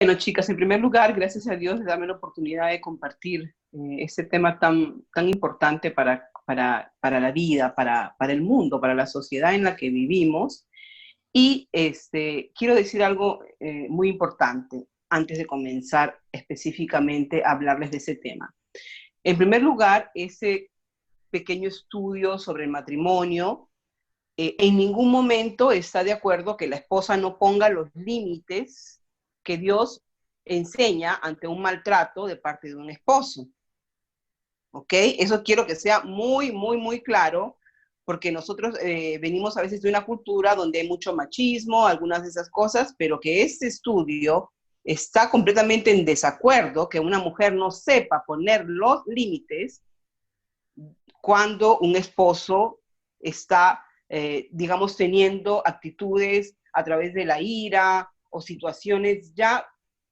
Bueno, chicas, en primer lugar, gracias a Dios de darme la oportunidad de compartir este tema tan importante para la vida, para el mundo, para la sociedad en la que vivimos. Y quiero decir algo muy importante antes de comenzar específicamente a hablarles de ese tema. En primer lugar, ese pequeño estudio sobre el matrimonio en ningún momento está de acuerdo que la esposa no ponga los límites que Dios enseña ante un maltrato de parte de un esposo. ¿Ok? Eso quiero que sea muy claro, porque nosotros venimos a veces de una cultura donde hay mucho machismo, algunas de esas cosas, pero que este estudio está completamente en desacuerdo, que una mujer no sepa poner los límites cuando un esposo está, digamos, teniendo actitudes a través de la ira o situaciones ya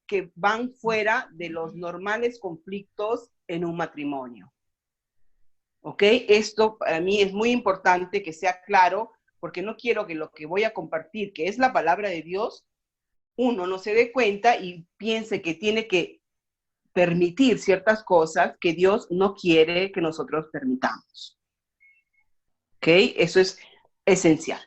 que van fuera de los normales conflictos en un matrimonio. ¿Ok? Esto para mí es muy importante que sea claro, porque no quiero que lo que voy a compartir, que es la palabra de Dios, uno no se dé cuenta y piense que tiene que permitir ciertas cosas que Dios no quiere que nosotros permitamos. ¿Ok? Eso es esencial.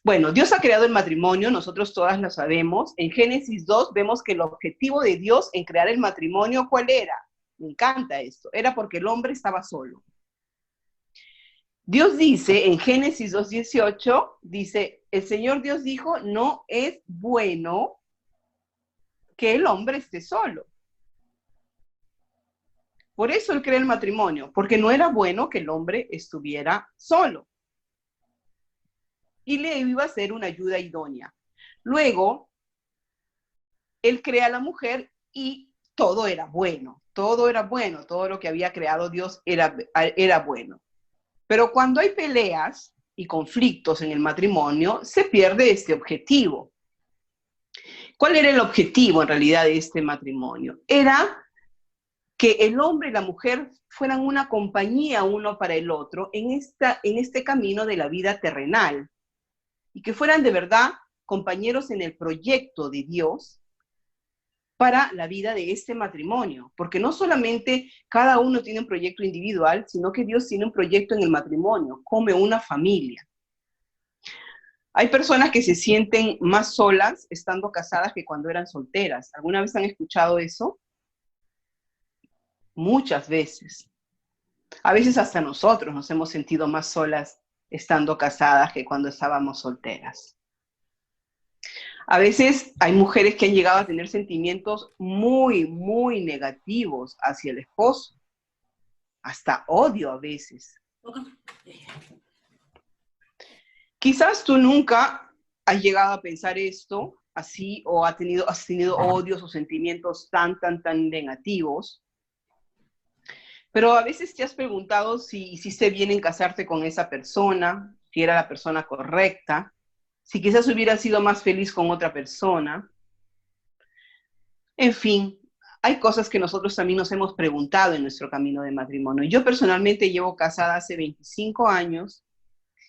Bueno, Dios ha creado el matrimonio, nosotros todas lo sabemos. En Génesis 2 vemos que el objetivo de Dios en crear el matrimonio, ¿cuál era? Me encanta esto. Era porque el hombre estaba solo. Dios dice en Génesis 2:18, dice, el Señor Dios dijo, no es bueno que el hombre esté solo. Por eso Él crea el matrimonio, porque no era bueno que el hombre estuviera solo. Y le iba a ser una ayuda idónea. Luego, Él crea a la mujer y todo era bueno, todo lo que había creado Dios era bueno. Pero cuando hay peleas y conflictos en el matrimonio, se pierde este objetivo. ¿Cuál era el objetivo en realidad de este matrimonio? Era que el hombre y la mujer fueran una compañía uno para el otro en este camino de la vida terrenal y que fueran de verdad compañeros en el proyecto de Dios para la vida de este matrimonio, porque no solamente cada uno tiene un proyecto individual, sino que Dios tiene un proyecto en el matrimonio, como una familia. Hay personas que se sienten más solas estando casadas que cuando eran solteras. ¿Alguna vez han escuchado eso? Muchas veces. A veces hasta nosotros nos hemos sentido más solas estando casadas que cuando estábamos solteras. A veces hay mujeres que han llegado a tener sentimientos muy negativos hacia el esposo, hasta odio a veces. Quizás tú nunca has llegado a pensar esto así o has tenido odios o sentimientos tan negativos, pero a veces te has preguntado si hiciste bien en casarte con esa persona, si era la persona correcta, si quizás hubieras sido más feliz con otra persona. En fin, hay cosas que nosotros también nos hemos preguntado en nuestro camino de matrimonio. Yo personalmente llevo casada hace 25 años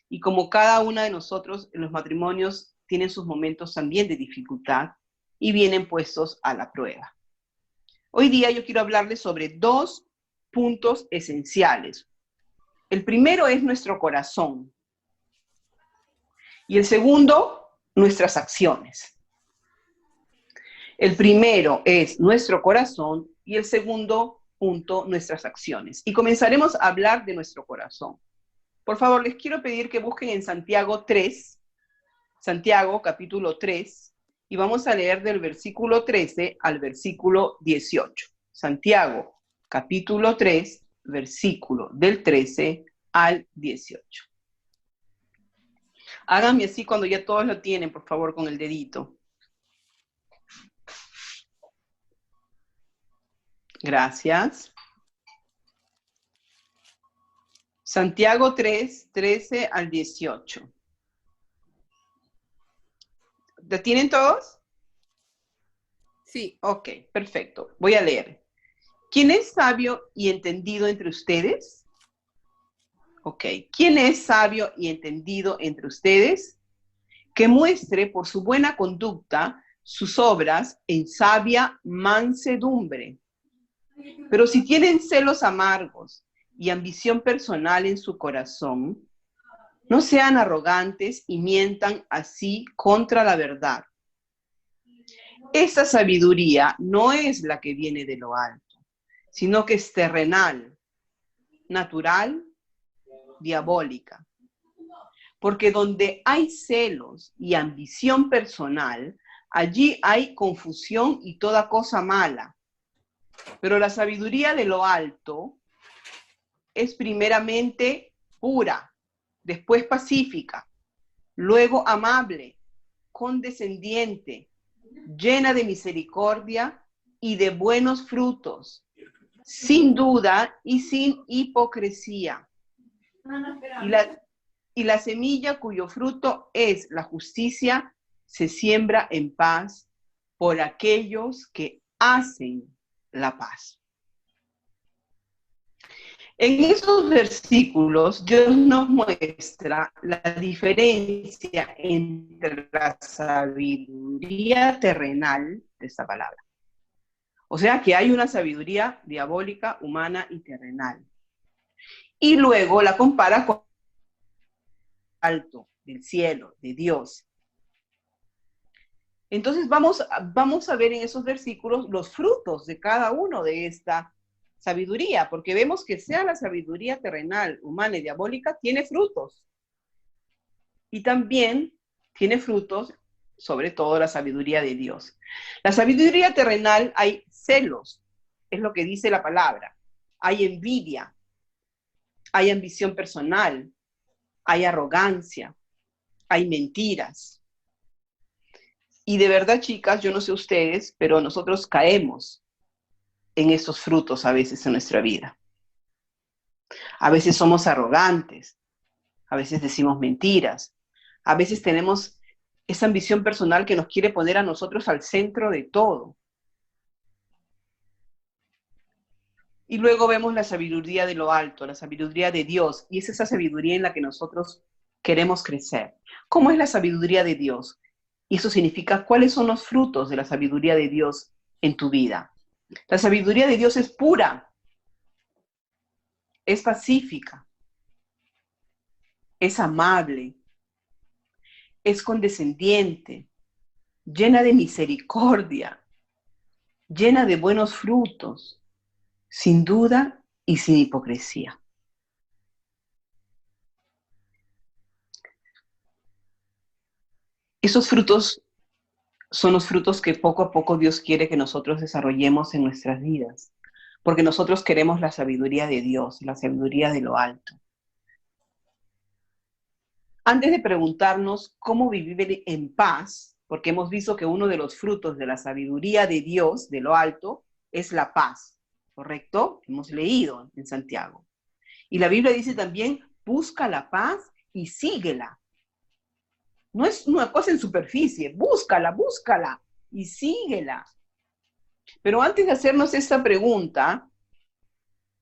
y como cada una de nosotros, los matrimonios tienen sus momentos también de dificultad y vienen puestos a la prueba. Hoy día yo quiero hablarles sobre dos puntos esenciales. El primero es nuestro corazón y el segundo, nuestras acciones. El primero es nuestro corazón y el segundo punto, nuestras acciones. Y comenzaremos a hablar de nuestro corazón. Por favor, les quiero pedir que busquen en Santiago 3, Santiago capítulo 3, y vamos a leer del versículo 13 al versículo 18. Santiago capítulo 3, versículo del 13 al 18. Háganme así cuando ya todos lo tienen, por favor, con el dedito. Gracias. Santiago 3, 13 al 18. ¿Lo tienen todos? Sí. Ok, perfecto. Voy a leer. ¿Quién es sabio y entendido entre ustedes? Ok. ¿Quién es sabio y entendido entre ustedes? Que muestre por su buena conducta sus obras en sabia mansedumbre. Pero si tienen celos amargos y ambición personal en su corazón, no sean arrogantes y mientan así contra la verdad. Esa sabiduría no es la que viene de lo alto, sino que es terrenal, natural, diabólica. Porque donde hay celos y ambición personal, allí hay confusión y toda cosa mala. Pero la sabiduría de lo alto es primeramente pura, después pacífica, luego amable, condescendiente, llena de misericordia y de buenos frutos, sin duda y sin hipocresía. Y la semilla cuyo fruto es la justicia se siembra en paz por aquellos que hacen la paz. En esos versículos, Dios nos muestra la diferencia entre la sabiduría terrenal de esta palabra. O sea que hay una sabiduría diabólica, humana y terrenal. Y luego la compara con el alto, del cielo, de Dios. Entonces vamos a ver en esos versículos los frutos de cada uno de esta sabiduría, porque vemos que sea la sabiduría terrenal, humana y diabólica, tiene frutos. Y también tiene frutos, sobre todo la sabiduría de Dios. La sabiduría terrenal hay celos, es lo que dice la palabra. Hay envidia, hay ambición personal, hay arrogancia, hay mentiras. Y de verdad, chicas, yo no sé ustedes, pero nosotros caemos en esos frutos a veces en nuestra vida. A veces somos arrogantes, a veces decimos mentiras, a veces tenemos esa ambición personal que nos quiere poner a nosotros al centro de todo. Y luego vemos la sabiduría de lo alto, la sabiduría de Dios, y es esa sabiduría en la que nosotros queremos crecer. ¿Cómo es la sabiduría de Dios? Y eso significa cuáles son los frutos de la sabiduría de Dios en tu vida. La sabiduría de Dios es pura, es pacífica, es amable, es condescendiente, llena de misericordia, llena de buenos frutos, sin duda y sin hipocresía. Esos frutos son los frutos que poco a poco Dios quiere que nosotros desarrollemos en nuestras vidas, porque nosotros queremos la sabiduría de Dios, la sabiduría de lo alto. Antes de preguntarnos cómo vivir en paz, porque hemos visto que uno de los frutos de la sabiduría de Dios, de lo alto, es la paz, ¿correcto? Hemos leído en Santiago. Y la Biblia dice también, busca la paz y síguela. No es una cosa en superficie, búscala y síguela. Pero antes de hacernos esta pregunta,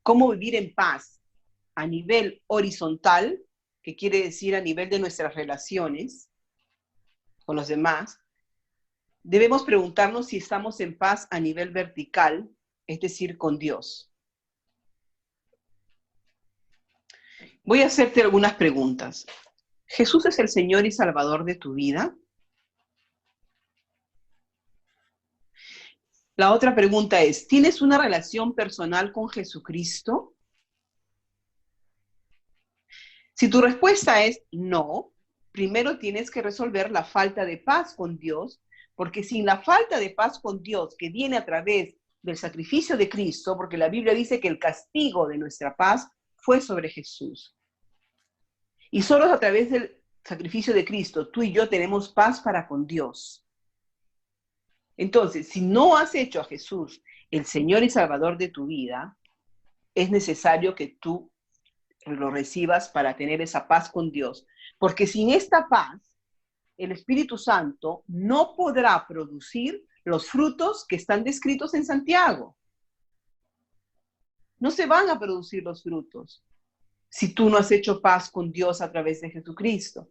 ¿cómo vivir en paz a nivel horizontal, que quiere decir a nivel de nuestras relaciones con los demás? Debemos preguntarnos si estamos en paz a nivel vertical, es decir, con Dios. Voy a hacerte algunas preguntas. ¿Jesús es el Señor y Salvador de tu vida? La otra pregunta es, ¿tienes una relación personal con Jesucristo? Si tu respuesta es no, primero tienes que resolver la falta de paz con Dios, porque sin la falta de paz con Dios que viene a través del sacrificio de Cristo, porque la Biblia dice que el castigo de nuestra paz fue sobre Jesús. Y solo a través del sacrificio de Cristo, tú y yo tenemos paz para con Dios. Entonces, si no has hecho a Jesús el Señor y Salvador de tu vida, es necesario que tú lo recibas para tener esa paz con Dios. Porque sin esta paz, el Espíritu Santo no podrá producir los frutos que están descritos en Santiago. No se van a producir los frutos si tú no has hecho paz con Dios a través de Jesucristo.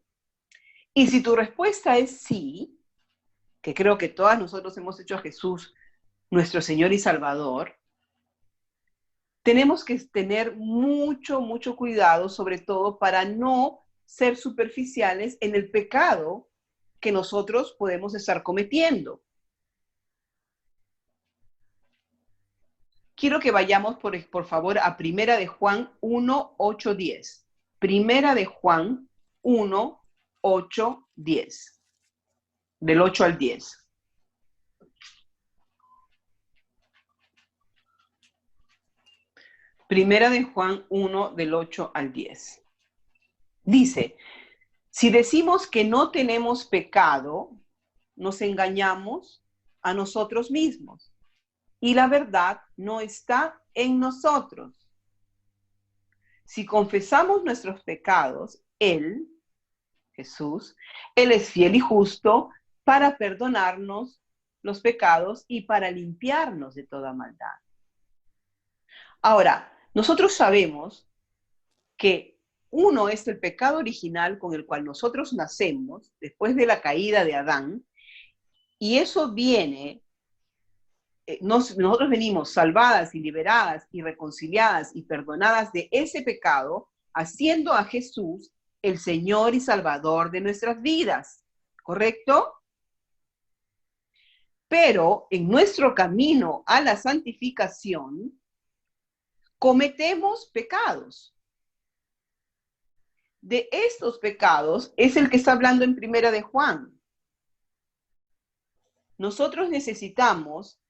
Y si tu respuesta es sí, que creo que todas nosotros hemos hecho a Jesús nuestro Señor y Salvador, tenemos que tener mucho, mucho cuidado, sobre todo para no ser superficiales en el pecado que nosotros podemos estar cometiendo. Quiero que vayamos, por favor, a Primera de Juan 1, 8, 10. Primera de Juan 1, 8, 10. Del 8 al 10. Primera de Juan 1, del 8 al 10. Dice, si decimos que no tenemos pecado, nos engañamos a nosotros mismos y la verdad no está en nosotros. Si confesamos nuestros pecados, Él, Jesús, Él es fiel y justo para perdonarnos los pecados y para limpiarnos de toda maldad. Ahora, nosotros sabemos que uno es el pecado original con el cual nosotros nacemos después de la caída de Adán, y eso viene, nosotros venimos salvadas y liberadas y reconciliadas y perdonadas de ese pecado, haciendo a Jesús el Señor y Salvador de nuestras vidas, ¿correcto? Pero en nuestro camino a la santificación, cometemos pecados. De estos pecados es el que está hablando en Primera de Juan. Nosotros necesitamos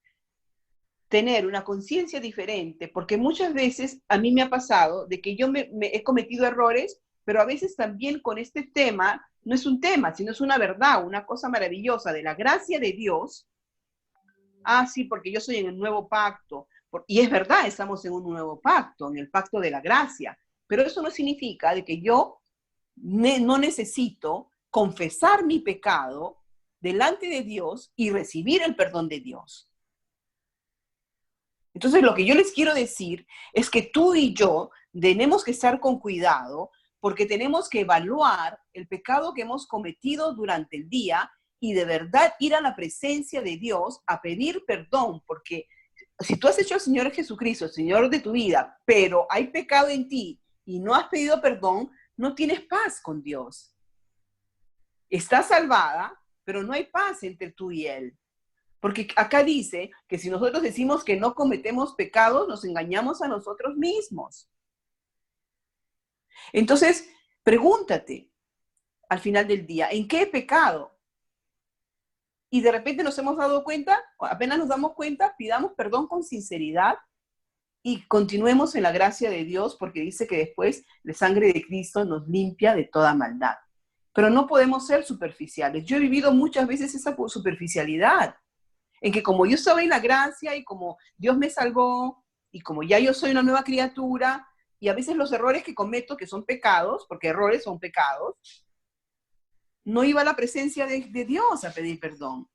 tener una conciencia diferente, porque muchas veces a mí me ha pasado de que yo me he cometido errores, pero a veces también con este tema, no es un tema, sino es una verdad, una cosa maravillosa de la gracia de Dios. Ah, sí, porque yo soy en el nuevo pacto. Y es verdad, estamos en un nuevo pacto, en el pacto de la gracia. Pero eso no significa de que yo no necesito confesar mi pecado delante de Dios y recibir el perdón de Dios. Entonces, lo que yo les quiero decir es que tú y yo tenemos que estar con cuidado porque tenemos que evaluar el pecado que hemos cometido durante el día y de verdad ir a la presencia de Dios a pedir perdón, porque si tú has hecho al Señor Jesucristo, el Señor de tu vida, pero hay pecado en ti y no has pedido perdón, no tienes paz con Dios. Estás salvada, pero no hay paz entre tú y Él. Porque acá dice que si nosotros decimos que no cometemos pecados, nos engañamos a nosotros mismos. Entonces, pregúntate al final del día, ¿en qué he pecado? Y de repente nos hemos dado cuenta, apenas nos damos cuenta, pidamos perdón con sinceridad y continuemos en la gracia de Dios, porque dice que después la sangre de Cristo nos limpia de toda maldad. Pero no podemos ser superficiales. Yo he vivido muchas veces esa superficialidad, en que como yo estaba en la gracia y como Dios me salvó y como ya yo soy una nueva criatura, y a veces los errores que cometo, que son pecados, porque errores son pecados, no iba a la presencia de Dios a pedir perdón.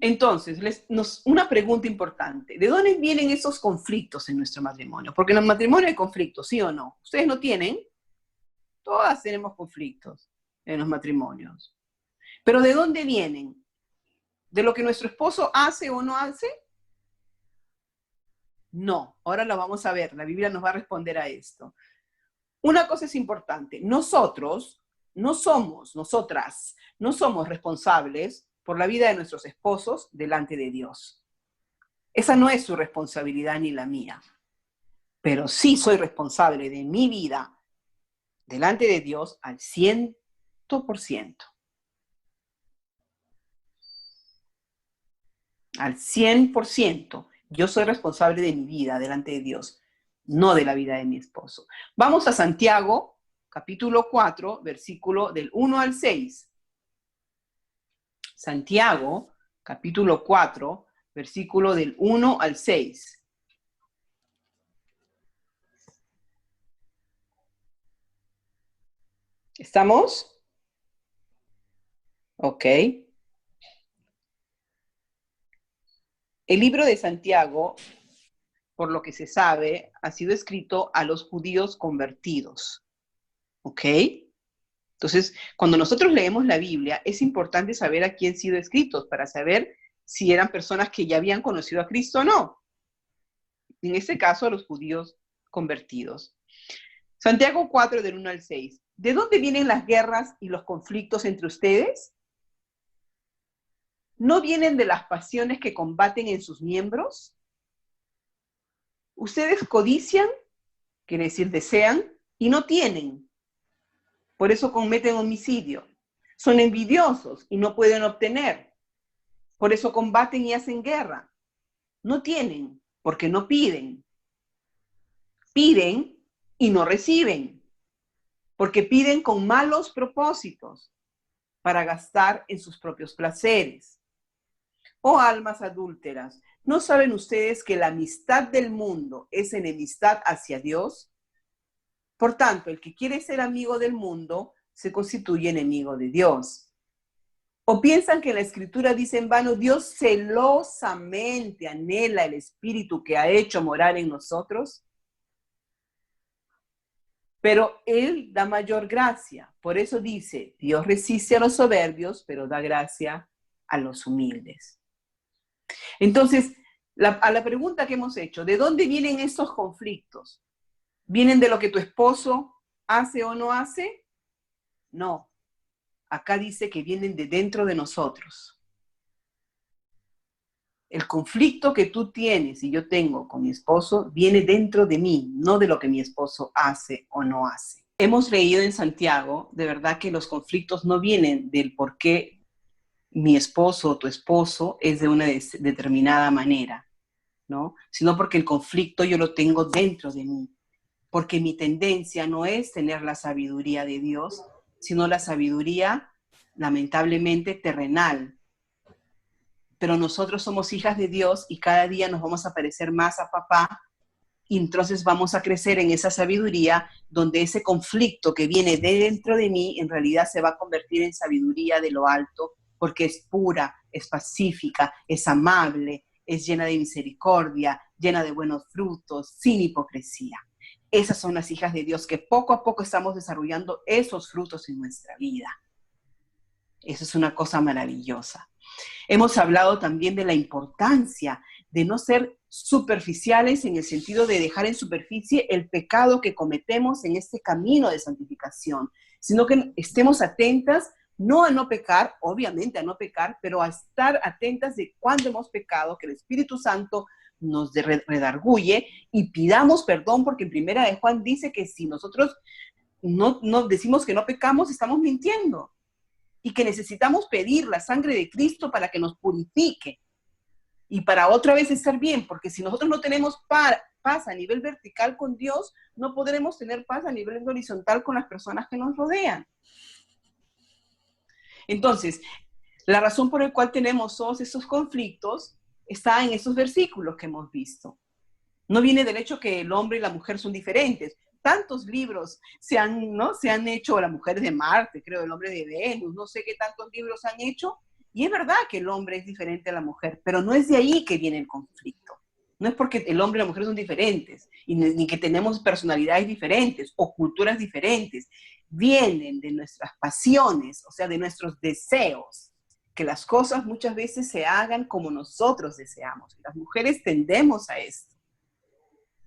Entonces, una pregunta importante. ¿De dónde vienen esos conflictos en nuestro matrimonio? Porque en el matrimonio hay conflictos, ¿sí o no? ¿Ustedes no tienen? Todas tenemos conflictos en los matrimonios. ¿Pero de dónde vienen? ¿De lo que nuestro esposo hace o no hace? No, ahora lo vamos a ver. La Biblia nos va a responder a esto. Una cosa es importante. Nosotras, no somos responsables por la vida de nuestros esposos delante de Dios. Esa no es su responsabilidad ni la mía. Pero sí soy responsable de mi vida delante de Dios al 100%. Al 100%. Yo soy responsable de mi vida delante de Dios, no de la vida de mi esposo. Vamos a Santiago, capítulo 4, versículo del 1 al 6. Santiago, capítulo 4, versículo del 1 al 6. ¿Estamos? Ok. El libro de Santiago, por lo que se sabe, ha sido escrito a los judíos convertidos. ¿Ok? Entonces, cuando nosotros leemos la Biblia, es importante saber a quién han sido escritos para saber si eran personas que ya habían conocido a Cristo o no. En este caso, a los judíos convertidos. Santiago 4, del 1 al 6. ¿De dónde vienen las guerras y los conflictos entre ustedes? ¿No vienen de las pasiones que combaten en sus miembros? Ustedes codician, quiere decir desean, y no tienen. Por eso cometen homicidio. Son envidiosos y no pueden obtener. Por eso combaten y hacen guerra. No tienen, porque no piden. Piden y no reciben, porque piden con malos propósitos para gastar en sus propios placeres. Oh almas adúlteras, ¿no saben ustedes que la amistad del mundo es enemistad hacia Dios? Por tanto, el que quiere ser amigo del mundo se constituye enemigo de Dios. ¿O piensan que la Escritura dice en vano, Dios celosamente anhela el Espíritu que ha hecho morar en nosotros? Pero Él da mayor gracia. Por eso dice, Dios resiste a los soberbios, pero da gracia a los humildes. Entonces, a la pregunta que hemos hecho, ¿de dónde vienen estos conflictos? ¿Vienen de lo que tu esposo hace o no hace? No. Acá dice que vienen de dentro de nosotros. El conflicto que tú tienes y yo tengo con mi esposo viene dentro de mí, no de lo que mi esposo hace o no hace. Hemos leído en Santiago, de verdad, que los conflictos no vienen del por qué mi esposo o tu esposo es de una determinada manera, ¿no? Sino porque el conflicto yo lo tengo dentro de mí. Porque mi tendencia no es tener la sabiduría de Dios, sino la sabiduría, lamentablemente, terrenal. Pero nosotros somos hijas de Dios y cada día nos vamos a parecer más a papá y entonces vamos a crecer en esa sabiduría donde ese conflicto que viene de dentro de mí en realidad se va a convertir en sabiduría de lo alto porque es pura, es pacífica, es amable, es llena de misericordia, llena de buenos frutos, sin hipocresía. Esas son las hijas de Dios que poco a poco estamos desarrollando esos frutos en nuestra vida. Eso es una cosa maravillosa. Hemos hablado también de la importancia de no ser superficiales en el sentido de dejar en superficie el pecado que cometemos en este camino de santificación, sino que estemos atentas, no a no pecar, obviamente a no pecar, pero a estar atentas de cuándo hemos pecado, que el Espíritu Santo nos redarguye y pidamos perdón, porque en Primera de Juan dice que si nosotros no decimos que no pecamos, estamos mintiendo. Y que necesitamos pedir la sangre de Cristo para que nos purifique y para otra vez estar bien, porque si nosotros no tenemos paz a nivel vertical con Dios, no podremos tener paz a nivel horizontal con las personas que nos rodean. Entonces, la razón por la cual tenemos todos estos conflictos está en esos versículos que hemos visto. No viene del hecho que el hombre y la mujer son diferentes. Tantos libros se han hecho, las mujeres de Marte, creo, el hombre de Venus, no sé qué tantos libros han hecho, y es verdad que el hombre es diferente a la mujer, pero no es de ahí que viene el conflicto. No es porque el hombre y la mujer son diferentes, ni que tenemos personalidades diferentes o culturas diferentes. Vienen de nuestras pasiones, o sea, de nuestros deseos, que las cosas muchas veces se hagan como nosotros deseamos. Las mujeres tendemos a esto.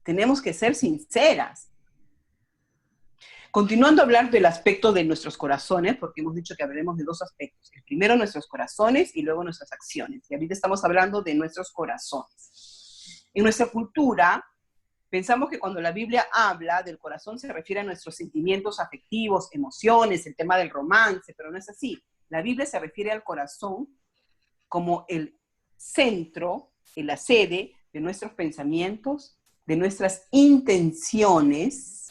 Tenemos que ser sinceras. Continuando a hablar del aspecto de nuestros corazones, porque hemos dicho que hablaremos de dos aspectos. El primero, nuestros corazones y luego nuestras acciones. Y ahorita estamos hablando de nuestros corazones. En nuestra cultura, pensamos que cuando la Biblia habla del corazón se refiere a nuestros sentimientos afectivos, emociones, el tema del romance, pero no es así. La Biblia se refiere al corazón como el centro, la sede de nuestros pensamientos, de nuestras intenciones,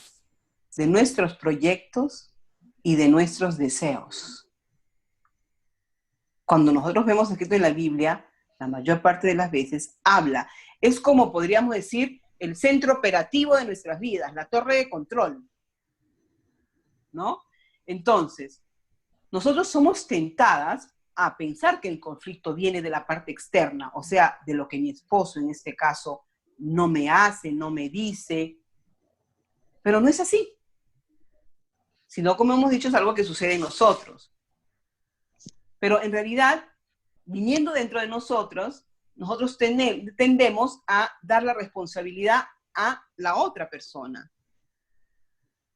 de nuestros proyectos y de nuestros deseos. Cuando nosotros vemos escrito en la Biblia, la mayor parte de las veces habla. Es como podríamos decir el centro operativo de nuestras vidas, la torre de control, ¿no? Entonces, nosotros somos tentadas a pensar que el conflicto viene de la parte externa, o sea, de lo que mi esposo en este caso no me hace, no me dice, pero no es así. sino, como hemos dicho, es algo que sucede en nosotros. Pero en realidad, viniendo dentro de nosotros, nosotros tendemos a dar la responsabilidad a la otra persona.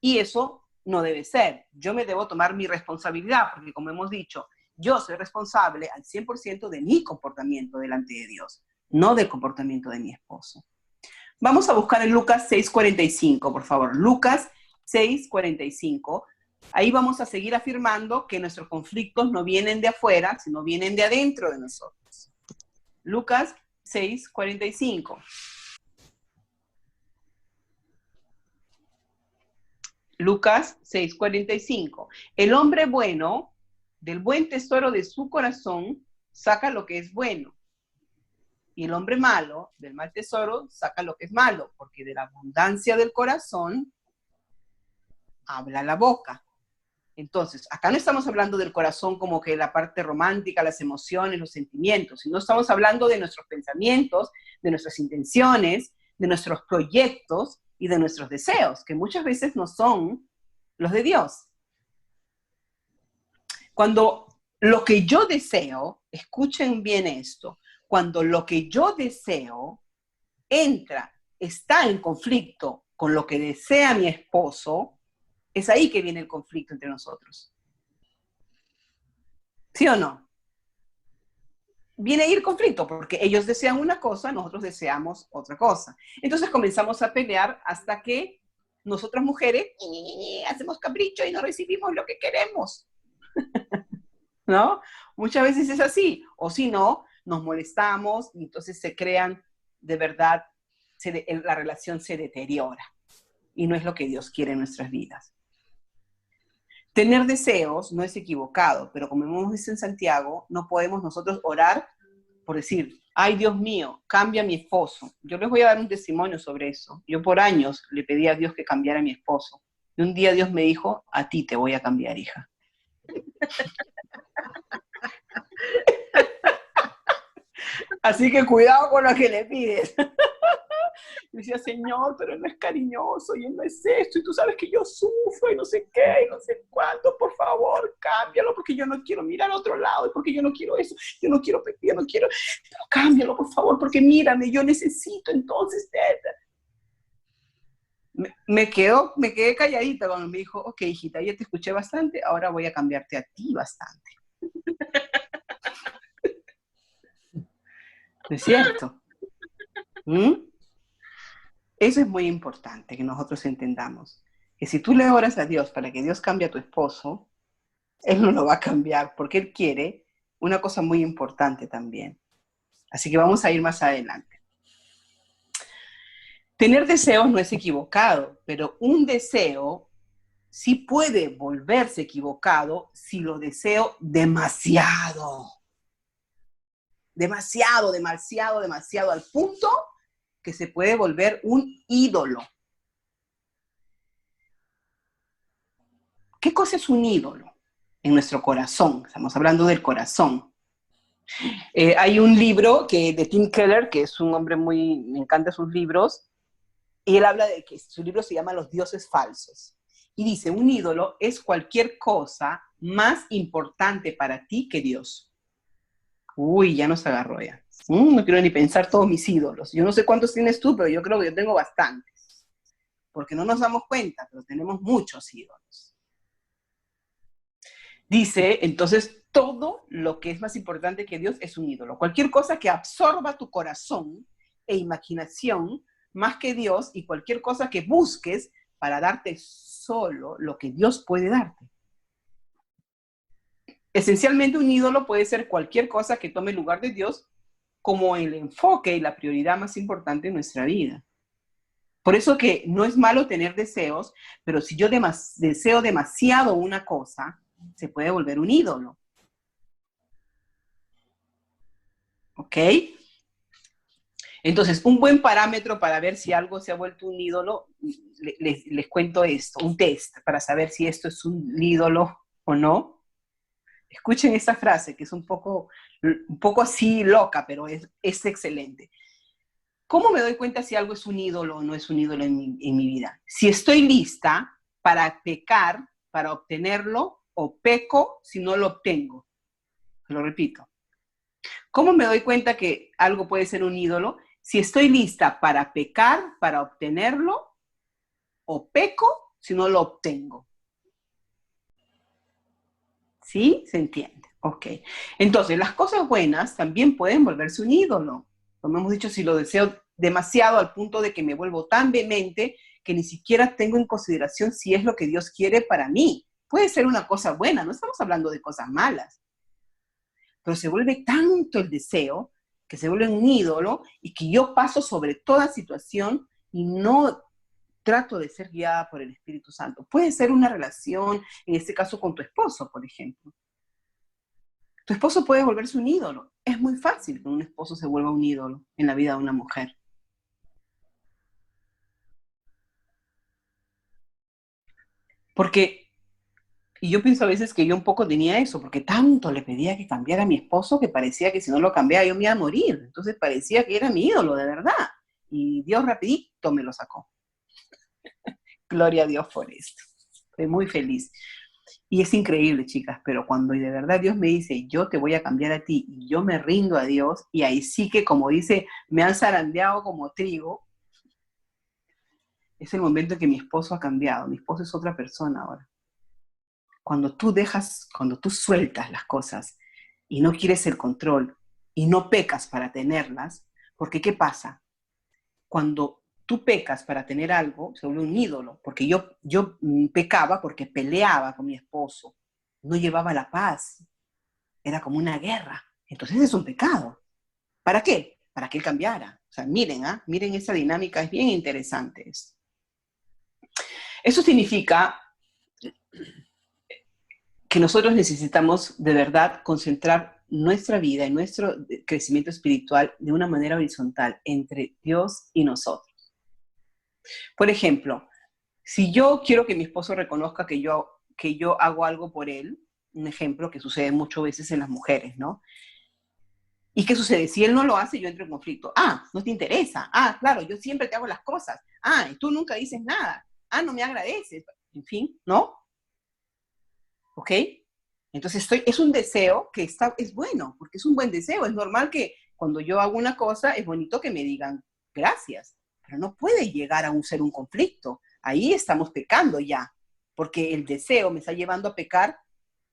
Y eso no debe ser. Yo me debo tomar mi responsabilidad, porque como hemos dicho, yo soy responsable al 100% de mi comportamiento delante de Dios, no del comportamiento de mi esposo. Vamos a buscar en Lucas 6:45, por favor. Lucas 6:45. Ahí vamos a seguir afirmando que nuestros conflictos no vienen de afuera, sino vienen de adentro de nosotros. Lucas 6:45. Lucas 6:45. El hombre bueno, del buen tesoro de su corazón, saca lo que es bueno. Y el hombre malo, del mal tesoro, saca lo que es malo, porque de la abundancia del corazón habla la boca. Entonces, acá no estamos hablando del corazón como que la parte romántica, las emociones, los sentimientos, sino estamos hablando de nuestros pensamientos, de nuestras intenciones, de nuestros proyectos y de nuestros deseos, que muchas veces no son los de Dios. Cuando lo que yo deseo, escuchen bien esto, cuando lo que yo deseo está en conflicto con lo que desea mi esposo, es ahí que viene el conflicto entre nosotros. ¿Sí o no? Viene ahí el conflicto, porque ellos desean una cosa, nosotros deseamos otra cosa. Entonces comenzamos a pelear hasta que nosotras mujeres hacemos capricho y no recibimos lo que queremos. ¿No? Muchas veces es así. O si no, nos molestamos y entonces se crean, de verdad, la relación se deteriora. Y no es lo que Dios quiere en nuestras vidas. Tener deseos no es equivocado, pero como hemos visto en Santiago, no podemos nosotros orar por decir, ay Dios mío, cambia a mi esposo. Yo les voy a dar un testimonio sobre eso. Yo por años le pedí a Dios que cambiara a mi esposo. Y un día Dios me dijo, a ti te voy a cambiar, hija. Así que cuidado con lo que le pides. Y decía, Señor, pero él no es cariñoso y él no es esto, y tú sabes que yo sufro y no sé qué, y no sé cuánto, por favor, cámbialo, porque yo no quiero mirar a otro lado, porque yo no quiero eso, yo no quiero pedir, yo no quiero, pero cámbialo, por favor, porque mírame, yo necesito entonces. Me quedé calladita cuando me dijo, ok, hijita, ya te escuché bastante, ahora voy a cambiarte a ti bastante. ¿No es cierto? Eso es muy importante que nosotros entendamos. Que si tú le oras a Dios para que Dios cambie a tu esposo, Él no lo va a cambiar porque Él quiere una cosa muy importante también. Así que vamos a ir más adelante. Tener deseos no es equivocado, pero un deseo sí puede volverse equivocado si lo deseo demasiado. Demasiado, demasiado, demasiado, al punto que se puede volver un ídolo. ¿Qué cosa es un ídolo? En nuestro corazón, estamos hablando del corazón. Hay un libro de Tim Keller, que es un hombre me encantan sus libros, y él habla de que su libro se llama Los dioses falsos. Y dice, un ídolo es cualquier cosa más importante para ti que Dios. Uy, ya nos agarró ya. No quiero ni pensar todos mis ídolos. Yo no sé cuántos tienes tú, pero yo creo que yo tengo bastantes. Porque no nos damos cuenta, pero tenemos muchos ídolos. Dice, entonces, todo lo que es más importante que Dios es un ídolo. Cualquier cosa que absorba tu corazón e imaginación más que Dios, y cualquier cosa que busques para darte solo lo que Dios puede darte. Esencialmente, un ídolo puede ser cualquier cosa que tome el lugar de Dios como el enfoque y la prioridad más importante en nuestra vida. Por eso que no es malo tener deseos, pero si yo deseo demasiado una cosa, se puede volver un ídolo. ¿Ok? Entonces, un buen parámetro para ver si algo se ha vuelto un ídolo, les cuento esto, un test para saber si esto es un ídolo o no. Escuchen esta frase, que es un poco así loca, pero es excelente. ¿Cómo me doy cuenta si algo es un ídolo o no es un ídolo en mi vida? Si estoy lista para pecar, para obtenerlo o peco si no lo obtengo. Lo repito. ¿Cómo me doy cuenta que algo puede ser un ídolo? Si estoy lista para pecar, para obtenerlo, o peco si no lo obtengo. ¿Sí? ¿Se entiende? Ok. Entonces, las cosas buenas también pueden volverse un ídolo. Como hemos dicho, si lo deseo demasiado al punto de que me vuelvo tan vehemente que ni siquiera tengo en consideración si es lo que Dios quiere para mí. Puede ser una cosa buena, no estamos hablando de cosas malas. Pero se vuelve tanto el deseo que se vuelve un ídolo y que yo paso sobre toda situación y no trato de ser guiada por el Espíritu Santo. Puede ser una relación, en este caso con tu esposo, por ejemplo. Tu esposo puede volverse un ídolo. Es muy fácil que un esposo se vuelva un ídolo en la vida de una mujer. Porque, y yo pienso a veces que yo un poco tenía eso, porque tanto le pedía que cambiara a mi esposo que parecía que si no lo cambiaba yo me iba a morir. Entonces parecía que era mi ídolo, de verdad. Y Dios rapidito me lo sacó. Gloria a Dios por esto. Estoy muy feliz. Y es increíble, chicas, pero cuando de verdad Dios me dice, yo te voy a cambiar a ti, y yo me rindo a Dios, y ahí sí que, como dice, me han zarandeado como trigo, es el momento en que mi esposo ha cambiado. Mi esposo es otra persona ahora. Cuando tú sueltas las cosas y no quieres el control y no pecas para tenerlas, porque ¿qué pasa? Cuando tú pecas para tener algo, se vuelve un ídolo, porque yo pecaba porque peleaba con mi esposo, no llevaba la paz, era como una guerra. Entonces es un pecado. ¿Para qué? Para que él cambiara. O sea, miren esa dinámica, es bien interesante esto. Eso significa que nosotros necesitamos de verdad concentrar nuestra vida y nuestro crecimiento espiritual de una manera horizontal entre Dios y nosotros. Por ejemplo, si yo quiero que mi esposo reconozca que yo hago algo por él, un ejemplo que sucede muchas veces en las mujeres, ¿no? ¿Y qué sucede? Si él no lo hace, yo entro en conflicto. Ah, no te interesa. Ah, claro, yo siempre te hago las cosas. Ah, y tú nunca dices nada. Ah, no me agradeces. En fin, ¿no? ¿Ok? Entonces es un deseo que es bueno, porque es un buen deseo. Es normal que cuando yo hago una cosa, es bonito que me digan gracias, pero no puede llegar a ser un conflicto. Ahí estamos pecando ya, porque el deseo me está llevando a pecar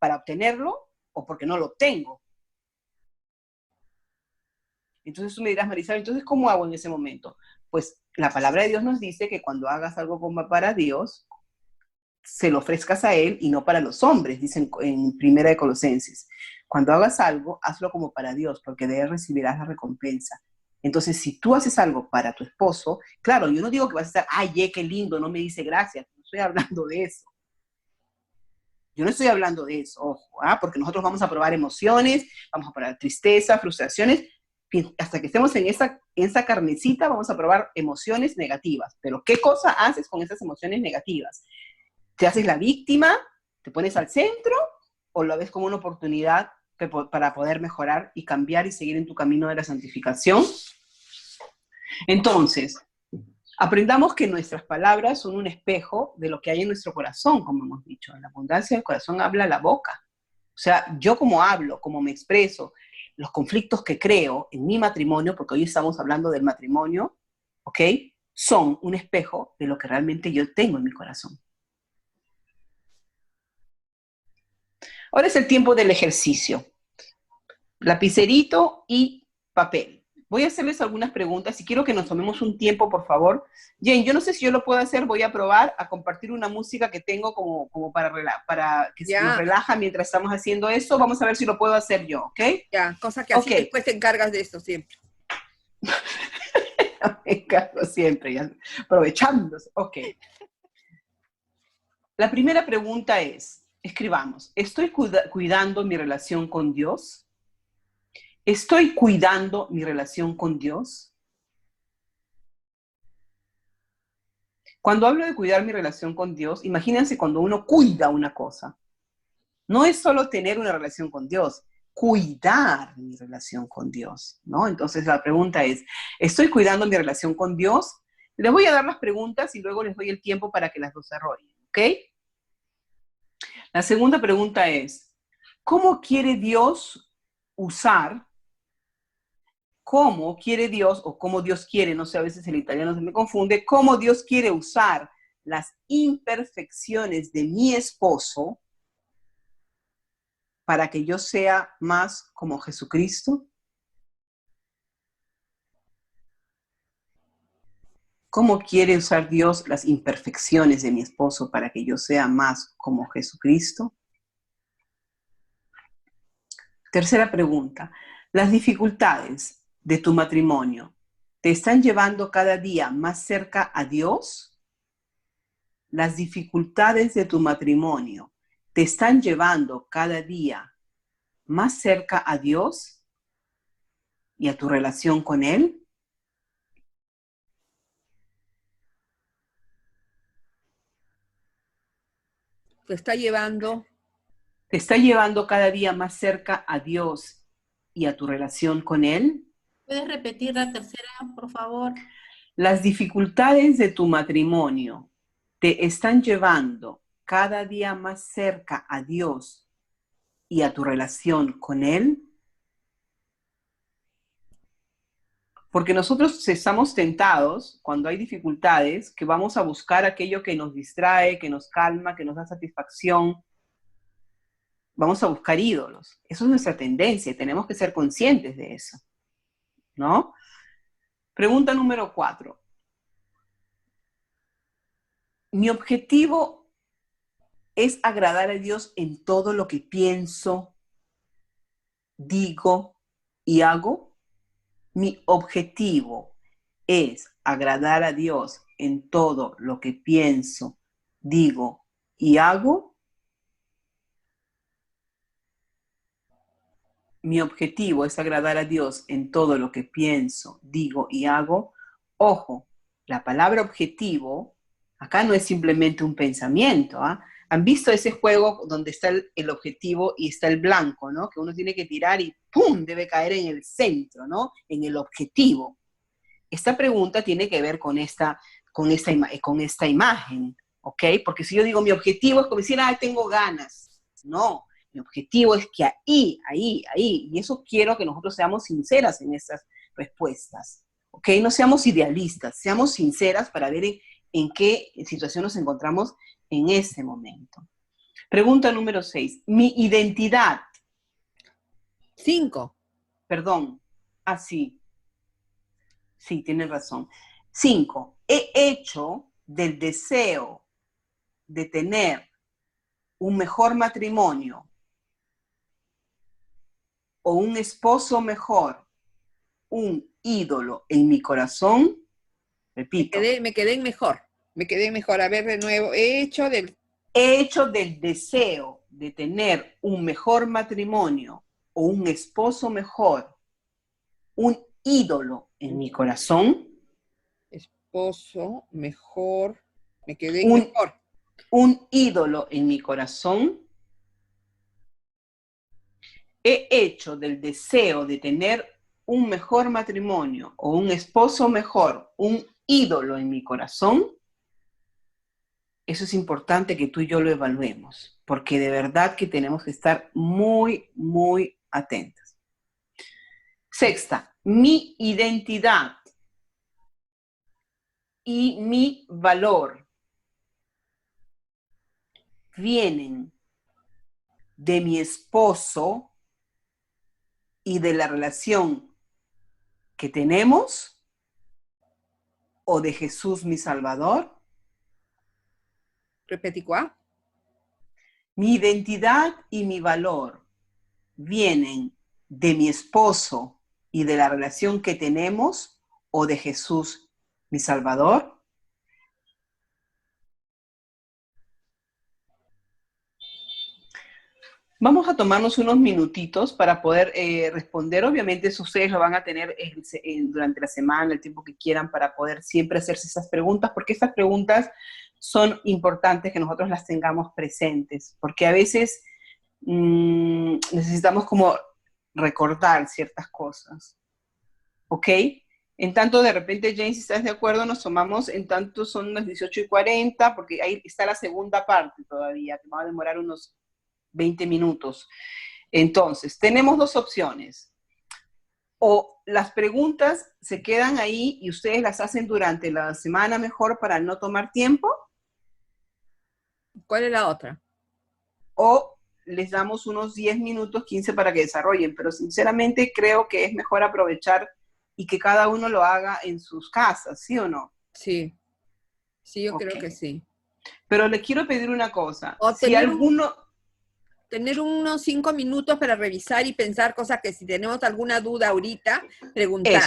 para obtenerlo o porque no lo obtengo. Entonces tú me dirás, Marisabel, entonces ¿cómo hago en ese momento? Pues la palabra de Dios nos dice que cuando hagas algo como para Dios, se lo ofrezcas a Él y no para los hombres, dicen en Primera de Colosenses. Cuando hagas algo, hazlo como para Dios, porque de Él recibirás la recompensa. Entonces, si tú haces algo para tu esposo, claro, yo no digo que vas a estar, ay, qué lindo, no me dice gracias, no estoy hablando de eso. Yo no estoy hablando de eso, ojo, porque nosotros vamos a probar emociones, vamos a probar tristeza, frustraciones, hasta que estemos en esa carnecita vamos a probar emociones negativas. Pero ¿qué cosa haces con esas emociones negativas? ¿Te haces la víctima? ¿Te pones al centro? ¿O lo ves como una oportunidad para poder mejorar y cambiar y seguir en tu camino de la santificación? Entonces, aprendamos que nuestras palabras son un espejo de lo que hay en nuestro corazón, como hemos dicho. En la abundancia del corazón habla la boca. O sea, yo como hablo, como me expreso, los conflictos que creo en mi matrimonio, porque hoy estamos hablando del matrimonio, ¿ok? Son un espejo de lo que realmente yo tengo en mi corazón. Ahora es el tiempo del ejercicio. Lapicerito y papel. Voy a hacerles algunas preguntas y quiero que nos tomemos un tiempo, por favor. Jane, yo no sé si yo lo puedo hacer, voy a probar a compartir una música que tengo como para que nos relaja mientras estamos haciendo eso. Vamos a ver si lo puedo hacer yo, ¿ok? Ya, cosa que así después te encargas de esto siempre. Me encargo siempre, ya, aprovechándose. Ok. La primera pregunta es, escribamos, ¿estoy cuidando mi relación con Dios? ¿Estoy cuidando mi relación con Dios? Cuando hablo de cuidar mi relación con Dios, imagínense cuando uno cuida una cosa. No es solo tener una relación con Dios, cuidar mi relación con Dios, ¿no? Entonces la pregunta es, ¿estoy cuidando mi relación con Dios? Les voy a dar las preguntas y luego les doy el tiempo para que las desarrollen, ¿ok? La segunda pregunta es, ¿cómo quiere Dios usar? ¿Cómo quiere Dios, o cómo Dios quiere, no sé, a veces el italiano se me confunde, cómo Dios quiere usar las imperfecciones de mi esposo para que yo sea más como Jesucristo? ¿Cómo quiere usar Dios las imperfecciones de mi esposo para que yo sea más como Jesucristo? Tercera pregunta. ¿Las dificultades de tu matrimonio te están llevando cada día más cerca a Dios? ¿Las dificultades de tu matrimonio te están llevando cada día más cerca a Dios y a tu relación con Él? Te está llevando. ¿Te está llevando cada día más cerca a Dios y a tu relación con Él? ¿Puedes repetir la tercera, por favor? Las dificultades de tu matrimonio te están llevando cada día más cerca a Dios y a tu relación con Él. Porque nosotros estamos tentados, cuando hay dificultades, que vamos a buscar aquello que nos distrae, que nos calma, que nos da satisfacción. Vamos a buscar ídolos. Eso es nuestra tendencia y tenemos que ser conscientes de eso, ¿no? Pregunta número 4. Mi objetivo es agradar a Dios en todo lo que pienso, digo y hago. Mi objetivo es agradar a Dios en todo lo que pienso, digo y hago. Mi objetivo es agradar a Dios en todo lo que pienso, digo y hago. Ojo, la palabra objetivo acá no es simplemente un pensamiento, ¿ah? ¿Han visto ese juego donde está el objetivo y está el blanco, ¿no? Que uno tiene que tirar y ¡pum! Debe caer en el centro, ¿no? En el objetivo. Esta pregunta tiene que ver con esta imagen, ¿ok? Porque si yo digo mi objetivo es como decir, ah, tengo ganas. No, mi objetivo es que ahí, y eso quiero que nosotros seamos sinceras en estas respuestas, ¿ok? No seamos idealistas, seamos sinceras para ver en qué situación nos encontramos en ese momento. Pregunta número 6. Mi identidad. 5. Perdón. Ah, sí. Sí, tienen razón. 5. He hecho del deseo de tener un mejor matrimonio o un esposo mejor, un ídolo en mi corazón. Repito. Me quedé en mejor. Me quedé en mejor. A ver, de nuevo. He hecho del deseo de tener un mejor matrimonio o un esposo mejor, un ídolo en mi corazón. Esposo mejor. Me quedé en mejor. Un ídolo en mi corazón. He hecho del deseo de tener un mejor matrimonio o un esposo mejor, un ídolo en mi corazón. Eso es importante que tú y yo lo evaluemos, porque de verdad que tenemos que estar muy, muy atentos. 6. Mi identidad y mi valor vienen de mi esposo y de la relación que tenemos, o de Jesús mi Salvador. Repetí cuál. Mi identidad y mi valor vienen de mi esposo y de la relación que tenemos, o de Jesús mi Salvador. Vamos a tomarnos unos minutitos para poder responder. Obviamente eso ustedes lo van a tener durante la semana, el tiempo que quieran, para poder siempre hacerse esas preguntas, porque estas preguntas son importantes que nosotros las tengamos presentes, porque a veces necesitamos como recordar ciertas cosas, ¿ok? En tanto, de repente, Jane, si estás de acuerdo, nos tomamos, en tanto son las 18:40, porque ahí está la segunda parte todavía, que va a demorar unos 20 minutos. Entonces, tenemos dos opciones. O las preguntas se quedan ahí y ustedes las hacen durante la semana mejor para no tomar tiempo, ¿Cuál es la otra? o les damos unos 10 minutos, 15 para que desarrollen, pero sinceramente creo que es mejor aprovechar y que cada uno lo haga en sus casas, ¿sí o no? Sí, sí, yo creo Ok. que sí. Pero le quiero pedir una cosa, O si alguno... tener unos 5 minutos para revisar y pensar cosas que si tenemos alguna duda ahorita, preguntar.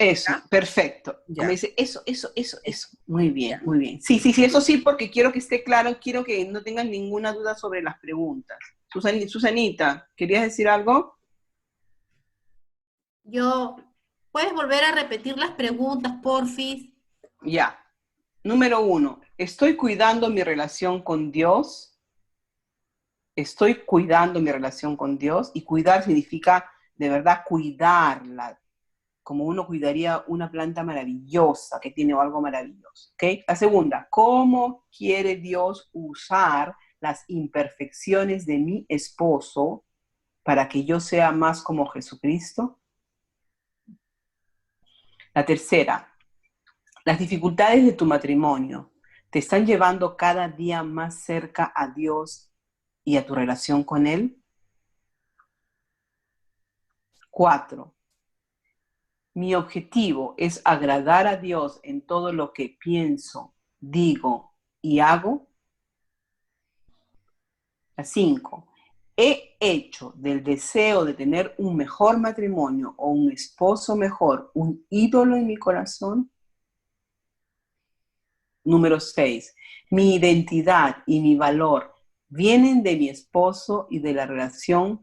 Eso, ¿Ya? perfecto. Como Ya, dice, eso. Muy bien, ya. muy bien. Sí, eso sí, porque quiero que esté claro, quiero que no tengan ninguna duda sobre las preguntas. Susanita, ¿querías decir algo? ¿Puedes volver a repetir las preguntas, porfis? Ya. Número 1, ¿estoy cuidando mi relación con Dios? Estoy cuidando mi relación con Dios, y cuidar significa de verdad cuidarla, como uno cuidaría una planta maravillosa que tiene algo maravilloso. ¿Okay? La segunda, ¿cómo quiere Dios usar las imperfecciones de mi esposo para que yo sea más como Jesucristo? La tercera, las dificultades de tu matrimonio te están llevando cada día más cerca a Dios y a tu relación con Él. 4, mi objetivo es agradar a Dios en todo lo que pienso, digo y hago. La 5, he hecho del deseo de tener un mejor matrimonio o un esposo mejor un ídolo en mi corazón. Número 6, mi identidad y mi valor vienen de mi esposo y de la relación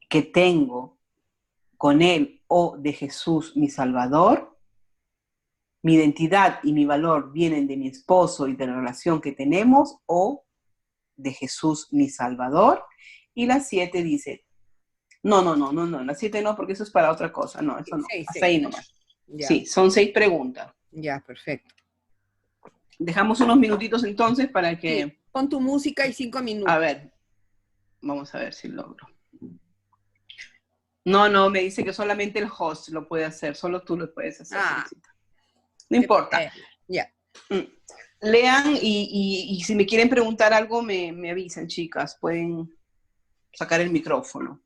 que tengo con él o de Jesús, mi Salvador. Mi identidad y mi valor vienen de mi esposo y de la relación que tenemos o de Jesús, mi Salvador. Y la 7 dice, no, la 7 no, porque eso es para otra cosa. No, eso no, Sí, hasta sí. ahí nomás. Ya, Sí, son 6 preguntas. ya, perfecto. Dejamos unos minutitos entonces para Sí, que, pon tu música y 5 a minutos. ver, vamos a ver si logro. No, me dice que solamente el host lo puede hacer, solo tú lo puedes hacer, Ah, Felicita. No qué importa. ya. Lean y si me quieren preguntar algo, me avisan, chicas. Pueden sacar el micrófono.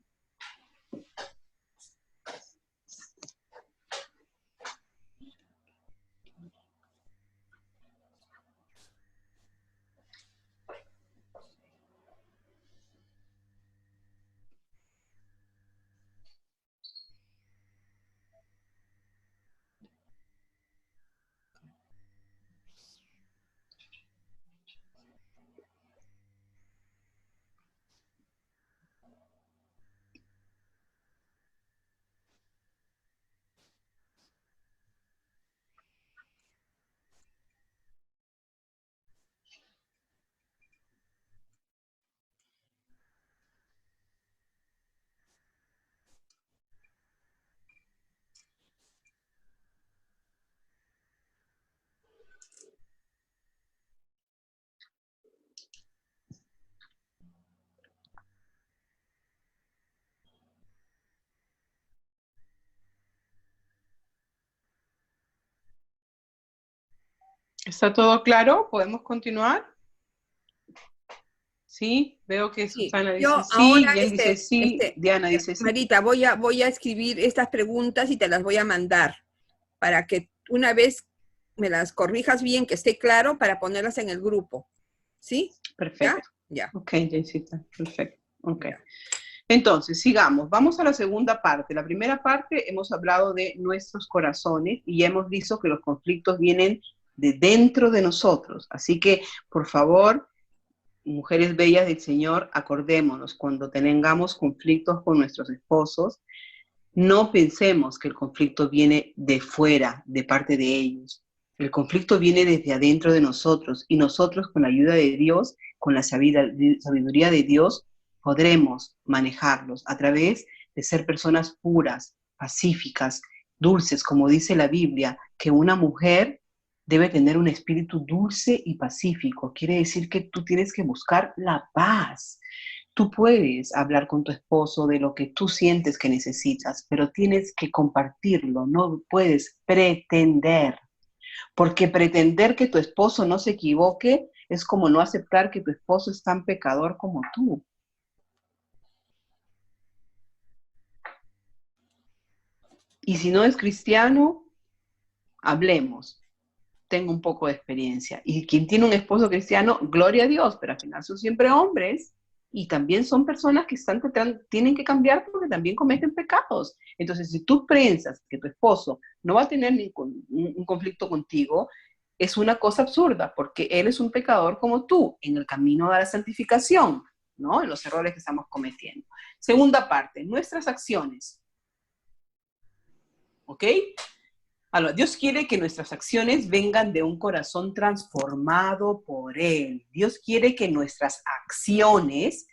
¿Está todo claro? ¿Podemos continuar? Sí, veo que Sí, Susana dice yo ahora, sí, Jen dice sí, Diana dice sí. Marita, voy a escribir estas preguntas y te las voy a mandar para que una vez me las corrijas bien, que esté claro, para ponerlas en el grupo. ¿Sí? ¿Ya? Perfecto. Ya. Ok, Jensita, perfecto. Ok. Ya. Entonces, sigamos. Vamos a la segunda parte. La primera parte hemos hablado de nuestros corazones y ya hemos visto que los conflictos vienen de dentro de nosotros. Así que, por favor, mujeres bellas del Señor, acordémonos, cuando tengamos conflictos con nuestros esposos, no pensemos que el conflicto viene de fuera, de parte de ellos. El conflicto viene desde adentro de nosotros y nosotros, con la ayuda de Dios, con la sabiduría de Dios, podremos manejarlos a través de ser personas puras, pacíficas, dulces, como dice la Biblia, que una mujer debe tener un espíritu dulce y pacífico. Quiere decir que tú tienes que buscar la paz. Tú puedes hablar con tu esposo de lo que tú sientes que necesitas, pero tienes que compartirlo, no puedes pretender, porque pretender que tu esposo no se equivoque es como no aceptar que tu esposo es tan pecador como tú. Y si no es cristiano, hablemos. Tengo un poco de experiencia. Y quien tiene un esposo cristiano, gloria a Dios, pero al final son siempre hombres y también son personas que tienen que cambiar porque también cometen pecados. Entonces, si tú piensas que tu esposo no va a tener un conflicto contigo, es una cosa absurda, porque él es un pecador como tú, en el camino de la santificación, ¿no? En los errores que estamos cometiendo. Segunda parte, nuestras acciones. ¿Ok? Ahora, Dios quiere que nuestras acciones vengan de un corazón transformado por Él. Dios quiere que nuestras acciones,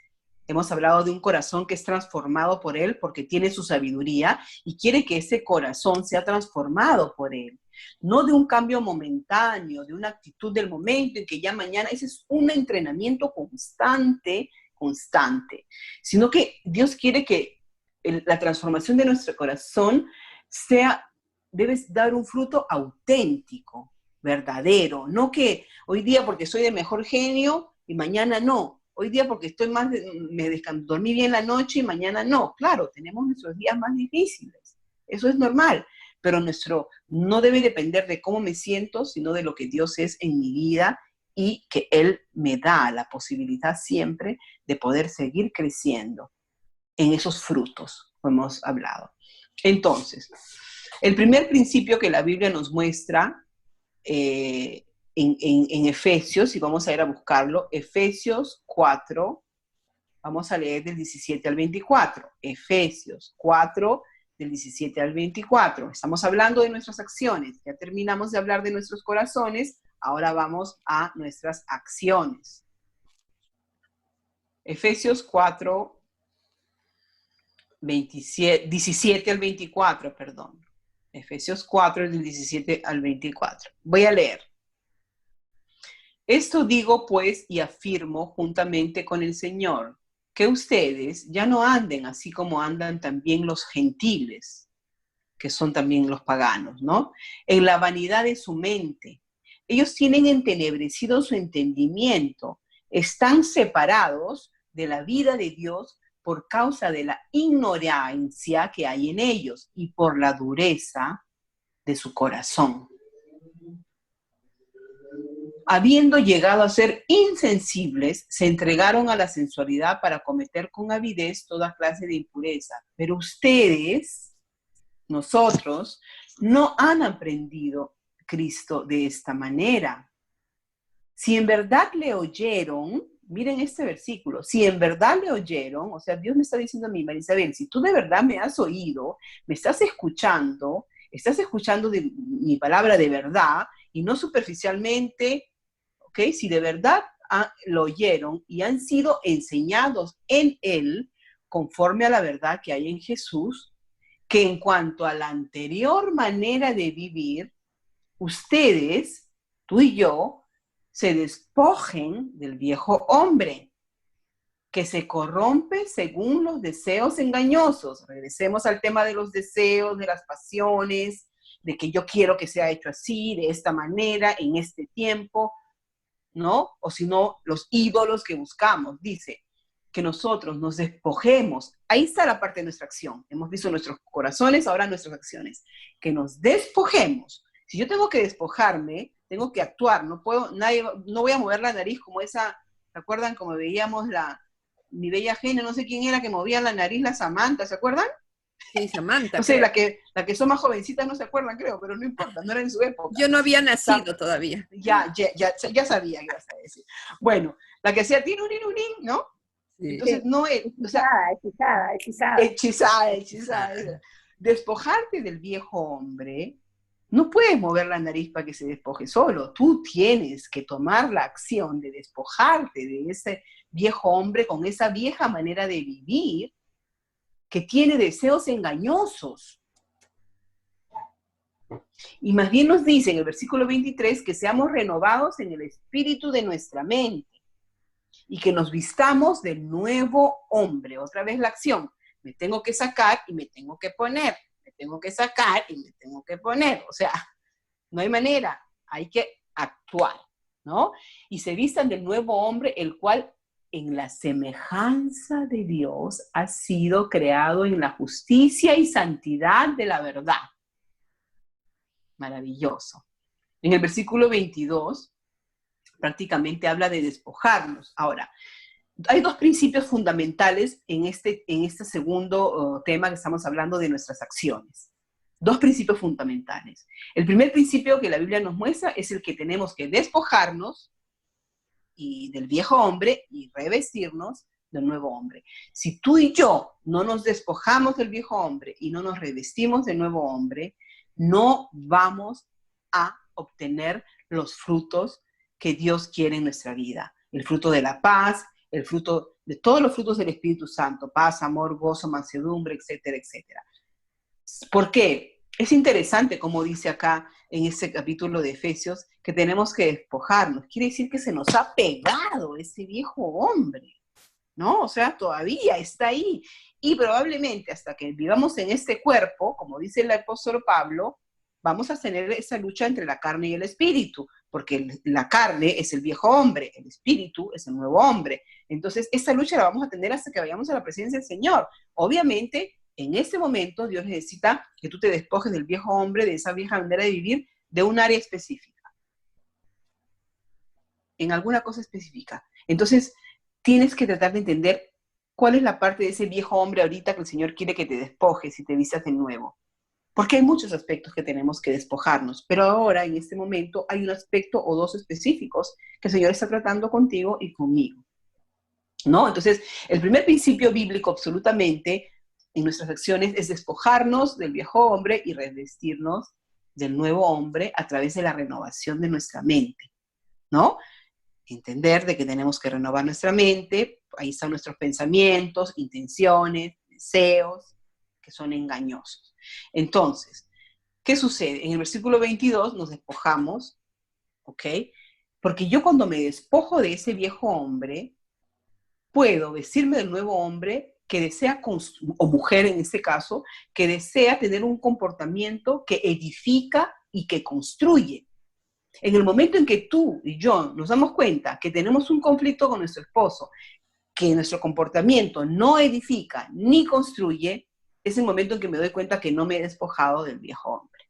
hemos hablado de un corazón que es transformado por Él porque tiene su sabiduría y quiere que ese corazón sea transformado por Él. No de un cambio momentáneo, de una actitud del momento en que ya mañana, ese es un entrenamiento constante, sino que Dios quiere que la transformación de nuestro corazón debes dar un fruto auténtico, verdadero, no que hoy día porque soy de mejor genio y mañana no, hoy día porque dormí bien la noche y mañana no. Claro, tenemos nuestros días más difíciles, eso es normal, pero no debe depender de cómo me siento, sino de lo que Dios es en mi vida y que Él me da la posibilidad siempre de poder seguir creciendo en esos frutos, como hemos hablado. Entonces, el primer principio que la Biblia nos muestra en Efesios, y vamos a ir a buscarlo, Efesios 4, vamos a leer del 17 al 24. Efesios 4, del 17 al 24. Estamos hablando de nuestras acciones. Ya terminamos de hablar de nuestros corazones, ahora vamos a nuestras acciones. Efesios 4, 17 al 24, perdón. Efesios 4, del 17 al 24. Voy a leer. Esto digo pues y afirmo juntamente con el Señor, que ustedes ya no anden así como andan también los gentiles, que son también los paganos, ¿no? En la vanidad de su mente. Ellos tienen entenebrecido su entendimiento, están separados de la vida de Dios por causa de la ignorancia que hay en ellos y por la dureza de su corazón. Habiendo llegado a ser insensibles, se entregaron a la sensualidad para cometer con avidez toda clase de impureza. Pero ustedes, nosotros, no han aprendido Cristo de esta manera. Si en verdad le oyeron, miren este versículo, si en verdad le oyeron, o sea, Dios me está diciendo a mí, María Isabel, si tú de verdad me has oído, me estás escuchando de mi palabra de verdad y no superficialmente, ¿ok? Si de verdad lo oyeron y han sido enseñados en Él, conforme a la verdad que hay en Jesús, que en cuanto a la anterior manera de vivir, ustedes, tú y yo, se despojen del viejo hombre, que se corrompe según los deseos engañosos. Regresemos al tema de los deseos, de las pasiones, de que yo quiero que sea hecho así, de esta manera, en este tiempo, ¿no? O si no, los ídolos que buscamos. Dice que nosotros nos despojemos. Ahí está la parte de nuestra acción. Hemos visto nuestros corazones, ahora nuestras acciones. Que nos despojemos. Si yo tengo que despojarme, tengo que actuar. No voy a mover la nariz como esa, ¿se acuerdan? Como veíamos mi bella genia, no sé quién era que movía la nariz, la Samantha, ¿se acuerdan? Sí, Samantha. No sé, la que son más jovencitas no se acuerdan, creo, pero no importa, no era en su época. Yo no había nacido todavía. Ya sabía que ibas a decir. Bueno, la que hacía tirurín, ¿no? Sí. Entonces no es, o sea, hechizada. Despojarte del viejo hombre, no puedes mover la nariz para que se despoje solo. Tú tienes que tomar la acción de despojarte de ese viejo hombre con esa vieja manera de vivir que tiene deseos engañosos. Y más bien nos dice en el versículo 23 que seamos renovados en el espíritu de nuestra mente. y que nos vistamos del nuevo hombre. Otra vez la acción. Me tengo que sacar y me tengo que poner. Me tengo que sacar y me tengo que poner. O sea, no hay manera. Hay que actuar, ¿no? Y se vistan del nuevo hombre, el cual en la semejanza de Dios ha sido creado en la justicia y santidad de la verdad. Maravilloso. En el versículo 22, prácticamente habla de despojarnos. Ahora, hay dos principios fundamentales en este segundo tema que estamos hablando de nuestras acciones. Dos principios fundamentales. El primer principio que la Biblia nos muestra es el que tenemos que despojarnos y del viejo hombre y revestirnos del nuevo hombre. Si tú y yo no nos despojamos del viejo hombre y no nos revestimos del nuevo hombre, no vamos a obtener los frutos que Dios quiere en nuestra vida. El fruto de la paz, el fruto de todos los frutos del Espíritu Santo, paz, amor, gozo, mansedumbre, etcétera, etcétera. ¿Por qué? Es interesante como dice acá en este capítulo de Efesios que tenemos que despojarnos. Quiere decir que se nos ha pegado ese viejo hombre, ¿no? O sea, todavía está ahí. Y probablemente hasta que vivamos en este cuerpo, como dice el apóstol Pablo, vamos a tener esa lucha entre la carne y el espíritu, porque la carne es el viejo hombre, el espíritu es el nuevo hombre. Entonces, esa lucha la vamos a tener hasta que vayamos a la presencia del Señor. Obviamente, en este momento, Dios necesita que tú te despojes del viejo hombre, de esa vieja manera de vivir, de un área específica. En alguna cosa específica. Entonces, tienes que tratar de entender cuál es la parte de ese viejo hombre ahorita que el Señor quiere que te despojes y te vistas de nuevo. Porque hay muchos aspectos que tenemos que despojarnos, pero ahora, en este momento, hay un aspecto o dos específicos que el Señor está tratando contigo y conmigo, ¿no? Entonces, el primer principio bíblico absolutamente en nuestras acciones es despojarnos del viejo hombre y revestirnos del nuevo hombre a través de la renovación de nuestra mente, ¿no? Entender de que tenemos que renovar nuestra mente, ahí están nuestros pensamientos, intenciones, deseos, que son engañosos. Entonces, ¿qué sucede? En el versículo 22 nos despojamos, ¿ok? Porque yo cuando me despojo de ese viejo hombre, puedo vestirme del nuevo hombre que desea, o mujer en este caso, que desea tener un comportamiento que edifica y que construye. En el momento en que tú y yo nos damos cuenta que tenemos un conflicto con nuestro esposo, que nuestro comportamiento no edifica ni construye, es el momento en que me doy cuenta que no me he despojado del viejo hombre.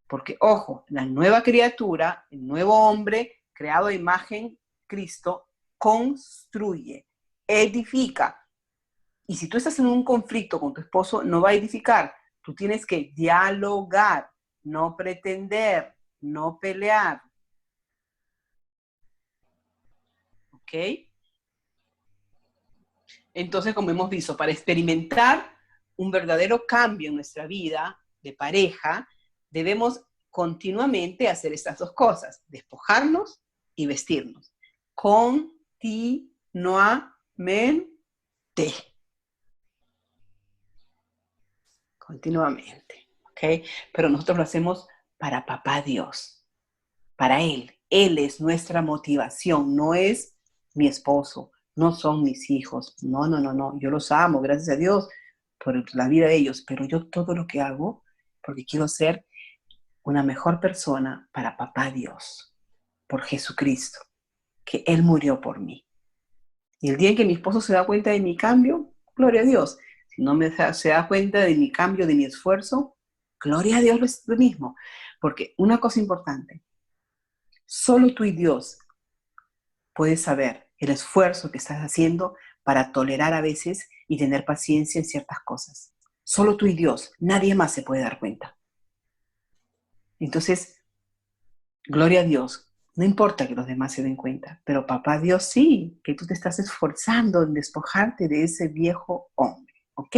Porque, ojo, la nueva criatura, el nuevo hombre, creado a imagen Cristo, construye, edifica. Y si tú estás en un conflicto con tu esposo, no va a edificar. Tú tienes que dialogar, no pretender, no pelear. ¿Ok? Entonces, como hemos visto, para experimentar un verdadero cambio en nuestra vida de pareja, debemos continuamente hacer estas dos cosas, despojarnos y vestirnos. Continuamente. Continuamente, ¿ok? Pero nosotros lo hacemos para Papá Dios, para Él. Él es nuestra motivación, no es mi esposo, no son mis hijos, no, yo los amo, gracias a Dios por la vida de ellos, pero yo todo lo que hago porque quiero ser una mejor persona para Papá Dios, por Jesucristo, que Él murió por mí. Y el día en que mi esposo se da cuenta de mi cambio, gloria a Dios. Si no se da cuenta de mi cambio, de mi esfuerzo, gloria a Dios lo mismo. Porque una cosa importante, solo tú y Dios puedes saber el esfuerzo que estás haciendo para tolerar a veces y tener paciencia en ciertas cosas. Solo tú y Dios, nadie más se puede dar cuenta. Entonces, gloria a Dios. No importa que los demás se den cuenta, pero Papá Dios sí, que tú te estás esforzando en despojarte de ese viejo hombre, ¿ok?